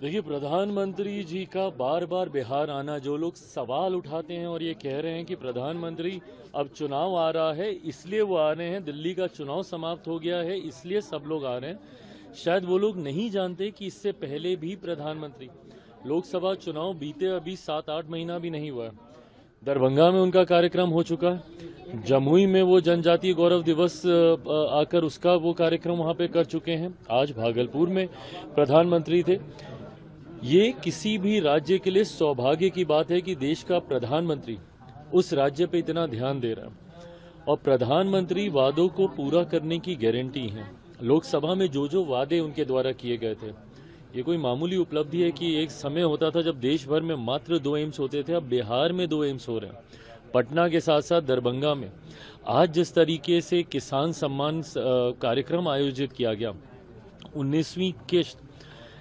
देखिए, प्रधानमंत्री जी का बार बार बिहार आना, जो लोग सवाल उठाते हैं और ये कह रहे हैं कि प्रधानमंत्री अब चुनाव आ रहा है इसलिए वो आ रहे हैं, दिल्ली का चुनाव समाप्त हो गया है इसलिए सब लोग आ रहे हैं। शायद वो लोग नहीं जानते कि इससे पहले भी प्रधानमंत्री, लोकसभा चुनाव बीते अभी 7-8 महीना भी नहीं हुआ है, दरभंगा में उनका कार्यक्रम हो चुका है, जमुई में वो जनजातीय गौरव दिवस आकर उसका वो कार्यक्रम वहां पे कर चुके हैं, आज भागलपुर में प्रधानमंत्री थे। ये किसी भी राज्य के लिए सौभाग्य की बात है कि देश का प्रधानमंत्री उस राज्य पे इतना ध्यान दे रहा है और प्रधानमंत्री वादों को पूरा करने की गारंटी है। लोकसभा में जो जो वादे उनके द्वारा किए गए थे, ये कोई मामूली उपलब्धि है कि एक समय होता था जब देश भर में मात्र 2 एम्स होते थे, अब बिहार में 2 एम्स हो रहे हैं, पटना के साथ साथ दरभंगा में। आज जिस तरीके से किसान सम्मान कार्यक्रम आयोजित किया गया, 19वीं किश्त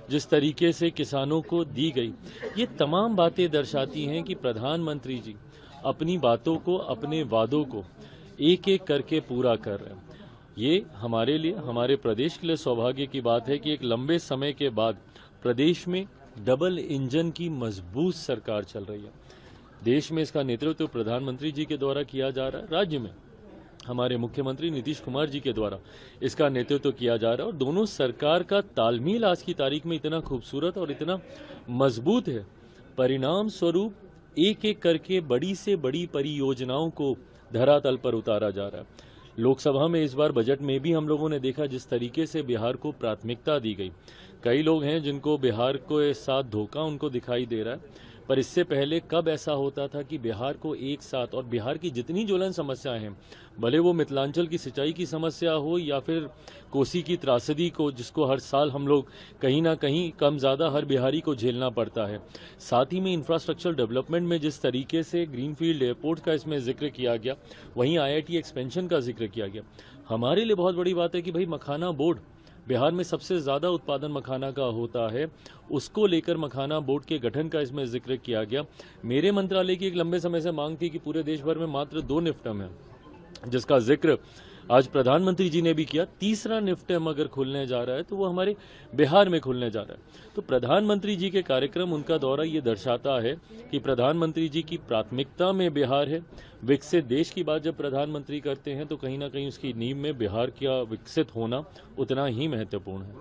जिस तरीके से किसानों को दी गई, ये तमाम बातें दर्शाती हैं कि प्रधानमंत्री जी अपनी बातों को, अपने वादों को एक एक करके पूरा कर रहे हैं। ये हमारे लिए, हमारे प्रदेश के लिए सौभाग्य की बात है कि एक लंबे समय के बाद प्रदेश में डबल इंजन की मजबूत सरकार चल रही है। देश में इसका नेतृत्व प्रधानमंत्री जी के द्वारा किया जा रहा है, राज्य में हमारे मुख्यमंत्री नीतीश कुमार जी के द्वारा इसका नेतृत्व किया जा रहा है और दोनों सरकार का तालमेल आज की तारीख में इतना खूबसूरत और इतना मजबूत है। परिणाम स्वरूप एक एक करके बड़ी से बड़ी परियोजनाओं को धरातल पर उतारा जा रहा है। लोकसभा में इस बार बजट में भी हम लोगों ने देखा जिस तरीके से बिहार को प्राथमिकता दी गई। कई लोग हैं जिनको बिहार के साथ धोखा उनको दिखाई दे रहा है, पर इससे पहले कब ऐसा होता था कि बिहार को एक साथ, और बिहार की जितनी ज्वलन समस्याएं हैं, भले वो मिथिलांचल की सिंचाई की समस्या हो या फिर कोसी की त्रासदी को, जिसको हर साल हम लोग कहीं ना कहीं कम ज़्यादा हर बिहारी को झेलना पड़ता है, साथ ही में इंफ्रास्ट्रक्चर डेवलपमेंट में जिस तरीके से ग्रीनफील्ड एयरपोर्ट का इसमें जिक्र किया गया, वहीं IIT एक्सपेंशन का जिक्र किया गया। हमारे लिए बहुत बड़ी बात है कि भाई मखाना बोर्ड, बिहार में सबसे ज़्यादा उत्पादन मखाना का होता है, उसको लेकर मखाना बोर्ड के गठन का इसमें जिक्र किया गया। मेरे मंत्रालय की एक लंबे समय से मांग थी कि पूरे देश भर में मात्र 2 निफ्टम है, जिसका जिक्र आज प्रधानमंत्री जी ने भी किया। तीसरा निफ्टम अगर खुलने जा रहा है तो वो हमारे बिहार में खुलने जा रहा है। तो प्रधानमंत्री जी के कार्यक्रम, उनका दौरा ये दर्शाता है कि प्रधानमंत्री जी की प्राथमिकता में बिहार है। विकसित देश की बात जब प्रधानमंत्री करते हैं तो कहीं ना कहीं उसकी नींव में बिहार का विकसित होना उतना ही महत्वपूर्ण है।